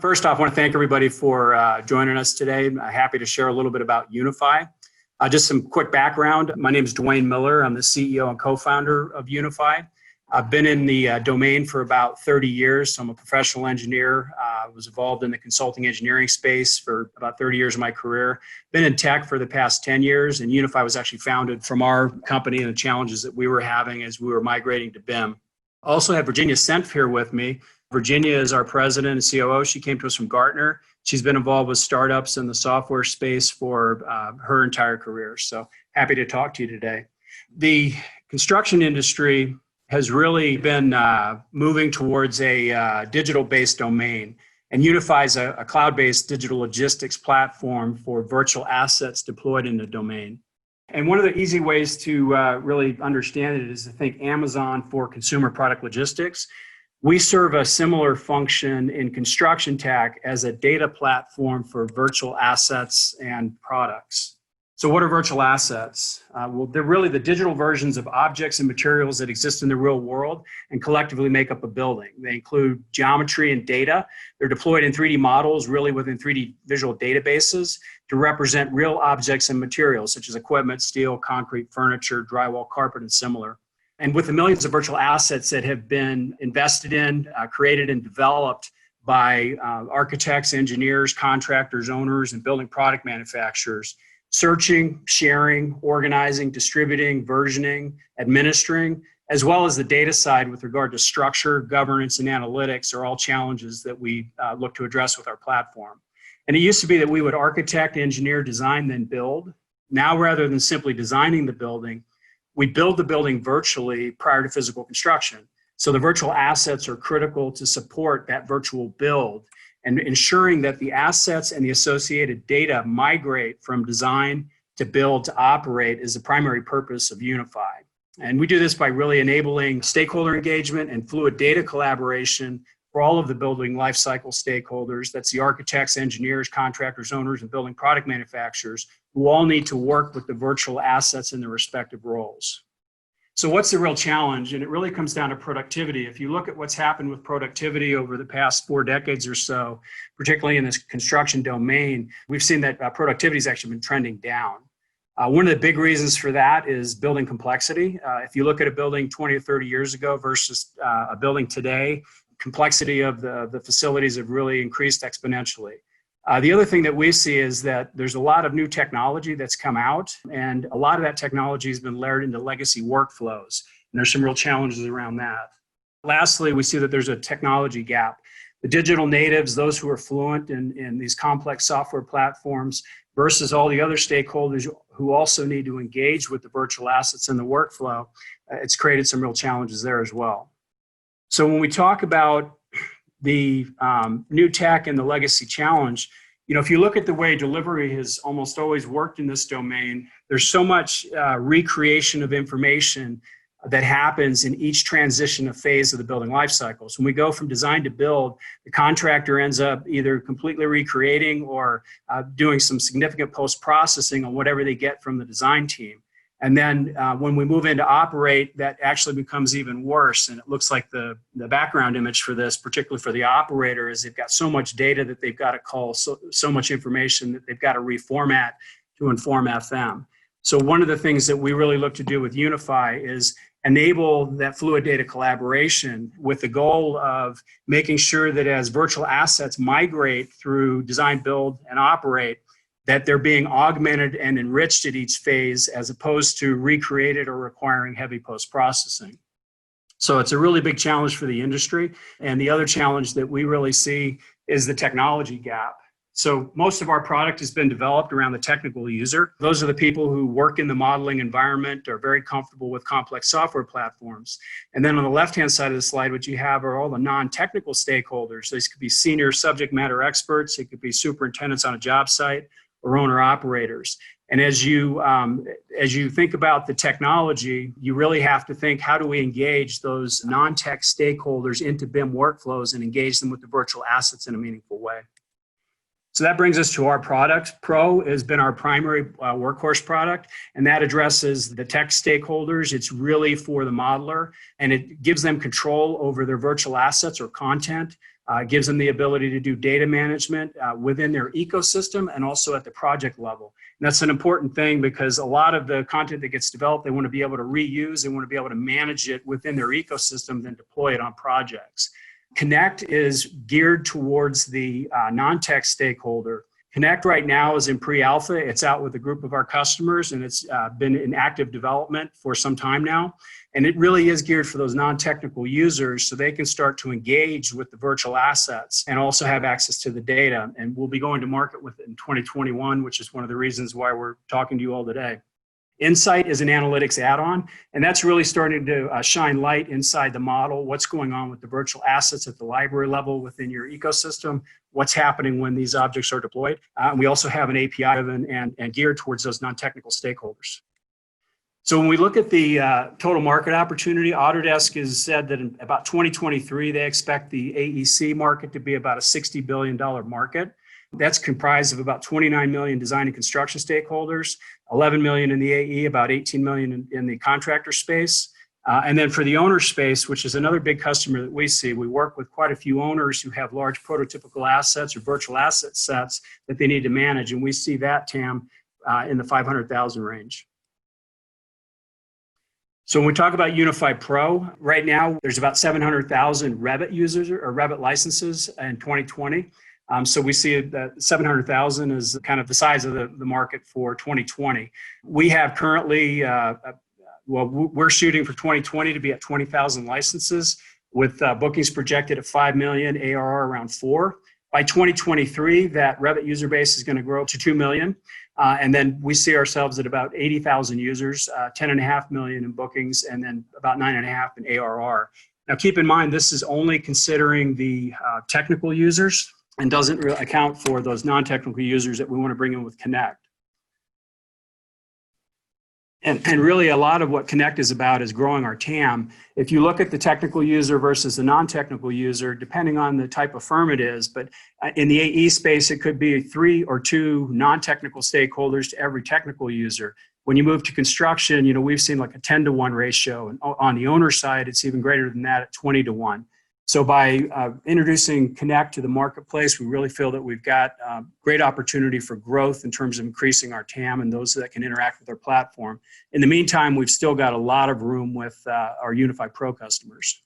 First off, I want to thank everybody for joining us today. I'm happy to share a little bit about UNIFI. Just some quick background. My name is Dwayne Miller. I'm the CEO and co-founder of UNIFI. I've been in the domain for about 30 years. So I'm a professional engineer. I was involved in the consulting engineering space for about 30 years of my career. Been in tech for the past 10 years, and UNIFI was actually founded from our company and the challenges that we were having as we were migrating to BIM. Also have Virginia Senf here with me. Virginia is our president and COO. She came to us from Gartner. She's been involved with startups in the software space for her entire career. So happy to talk to you today. The construction industry has really been moving towards a digital-based domain. And UNIFI is a cloud-based digital logistics platform for virtual assets deployed in the domain. And one of the easy ways to really understand it is to think Amazon for consumer product logistics. We serve a similar function in construction tech as a data platform for virtual assets and products. So what are virtual assets? Well, they're really the digital versions of objects and materials that exist in the real world and collectively make up a building. They include geometry and data. They're deployed in 3D models, really within 3D visual databases to represent real objects and materials, such as equipment, steel, concrete, furniture, drywall, carpet, and similar. And with the millions of virtual assets that have been invested in, created, and developed by architects, engineers, contractors, owners, and building product manufacturers, searching, sharing, organizing, distributing, versioning, administering, as well as the data side with regard to structure, governance, and analytics are all challenges that we look to address with our platform. And it used to be that we would architect, engineer, design, then build. Now, rather than simply designing the building, we build the building virtually prior to physical construction. So the virtual assets are critical to support that virtual build and ensuring that the assets and the associated data migrate from design to build to operate is the primary purpose of UNIFI. And we do this by really enabling stakeholder engagement and fluid data collaboration for all of the building lifecycle stakeholders. That's the architects, engineers, contractors, owners, and building product manufacturers who all need to work with the virtual assets in their respective roles. So what's the real challenge? And it really comes down to productivity. If you look at what's happened with productivity over the past 4 decades or so, particularly in this construction domain, we've seen that productivity has actually been trending down. One of the big reasons for that is building complexity. If you look at a building 20 or 30 years ago versus a building today, complexity of the facilities have really increased exponentially. The other thing that we see is that there's a lot of new technology that's come out, and a lot of that technology has been layered into legacy workflows, and there's some real challenges around that. Lastly, we see that there's a technology gap. The digital natives, those who are fluent in these complex software platforms, versus all the other stakeholders who also need to engage with the virtual assets in the workflow, it's created some real challenges there as well. So when we talk about the new tech and the legacy challenge, if you look at the way delivery has almost always worked in this domain, there's so much recreation of information that happens in each transition of phase of the building life cycle. So when we go from design to build, the contractor ends up either completely recreating or doing some significant post-processing on whatever they get from the design team. And then when we move into operate, that actually becomes even worse. And it looks like the background image for this, particularly for the operator, is they've got so much data that they've got to call, so much information that they've got to reformat to inform FM. So one of the things that we really look to do with UNIFI is enable that fluid data collaboration with the goal of making sure that as virtual assets migrate through design, build, and operate, that they're being augmented and enriched at each phase as opposed to recreated or requiring heavy post-processing. So it's a really big challenge for the industry. And the other challenge that we really see is the technology gap. So most of our product has been developed around the technical user. Those are the people who work in the modeling environment, are very comfortable with complex software platforms. And then on the left-hand side of the slide, what you have are all the non-technical stakeholders. These could be senior subject matter experts. It could be superintendents on a job site or owner-operators. And as you think about the technology, you really have to think, how do we engage those non-tech stakeholders into BIM workflows and engage them with the virtual assets in a meaningful way? So that brings us to our product. Pro has been our primary workhorse product, and that addresses the tech stakeholders. It's really for the modeler, and it gives them control over their virtual assets or content. Gives them the ability to do data management within their ecosystem and also at the project level. And that's an important thing because a lot of the content that gets developed, they want to be able to reuse, they want to be able to manage it within their ecosystem, then deploy it on projects. Connect is geared towards the non-tech stakeholder. Connect right now is in pre-alpha. It's out with a group of our customers, and it's been in active development for some time now. And it really is geared for those non-technical users so they can start to engage with the virtual assets and also have access to the data. And we'll be going to market with it in 2021, which is one of the reasons why we're talking to you all today. Insight is an analytics add-on, and that's really starting to shine light inside the model, what's going on with the virtual assets at the library level within your ecosystem, what's happening when these objects are deployed. We also have an API driven and geared towards those non-technical stakeholders. So when we look at the total market opportunity, Autodesk has said that in about 2023, they expect the AEC market to be about a $60 billion market. That's comprised of about 29 million design and construction stakeholders, 11 million in the AE, about 18 million in the contractor space. And then for the owner space, which is another big customer that we see, we work with quite a few owners who have large prototypical assets or virtual asset sets that they need to manage. And we see that TAM in the 500,000 range. So when we talk about UNIFI Pro, right now there's about 700,000 Revit users or Revit licenses in 2020. So we see that 700,000 is kind of the size of the market for 2020. We have currently, we're shooting for 2020 to be at 20,000 licenses with bookings projected at 5 million, ARR around 4. By 2023, that Revit user base is going to grow to 2 million. And then we see ourselves at about 80,000 users, 10.5 million in bookings, and then about 9.5 in ARR. Now, keep in mind, this is only considering the technical users and doesn't really account for those non-technical users that we want to bring in with Connect. And really a lot of what Connect is about is growing our TAM. If you look at the technical user versus the non-technical user, depending on the type of firm it is, but in the AE space, it could be 3 or 2 non-technical stakeholders to every technical user. When you move to construction, you know, we've seen like a 10-to-1 ratio. And on the owner side, it's even greater than that at 20-to-1. So by introducing Connect to the marketplace, we really feel that we've got great opportunity for growth in terms of increasing our TAM and those that can interact with our platform. In the meantime, we've still got a lot of room with our UNIFI Pro customers.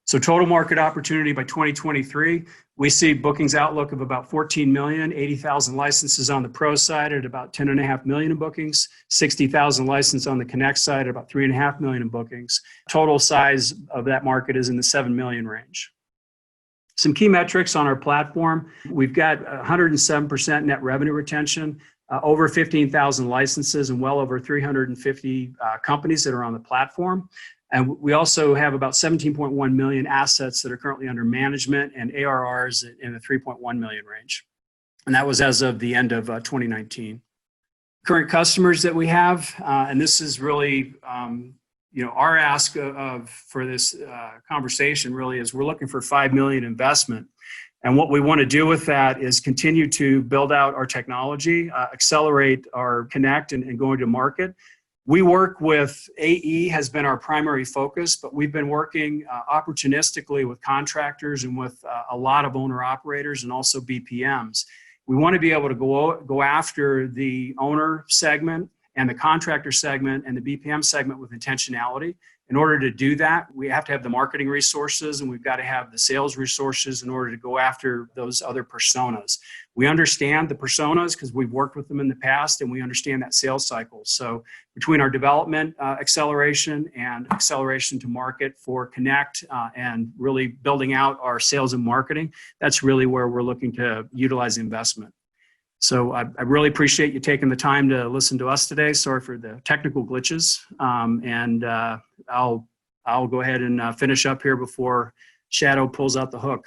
So total market opportunity by 2023, we see bookings outlook of about 14 million, 80,000 licenses on the Pro side at about 10.5 million in bookings, 60,000 licenses on the Connect side at about 3.5 million in bookings. Total size of that market is in the 7 million range. Some key metrics on our platform. We've got 107% net revenue retention, over 15,000 licenses, and well over 350 companies that are on the platform. And we also have about 17.1 million assets that are currently under management and ARRs in the 3.1 million range. And that was as of the end of 2019. Current customers that we have, and this is really, you know, our ask for this conversation really is we're looking for 5 million investment. And what we want to do with that is continue to build out our technology, accelerate our Connect and going to market. We work with AE has been our primary focus, but we've been working opportunistically with contractors and with a lot of owner operators and also BPMs. We want to be able to go after the owner segment and the contractor segment and the BPM segment with intentionality. In order to do that, we have to have the marketing resources and we've got to have the sales resources in order to go after those other personas. We understand the personas because we've worked with them in the past and we understand that sales cycle. So between our development acceleration and acceleration to market for Connect and really building out our sales and marketing, that's really where we're looking to utilize investment. So I really appreciate you taking the time to listen to us today. Sorry for the technical glitches. I'll go ahead and finish up here before Shadow pulls out the hook.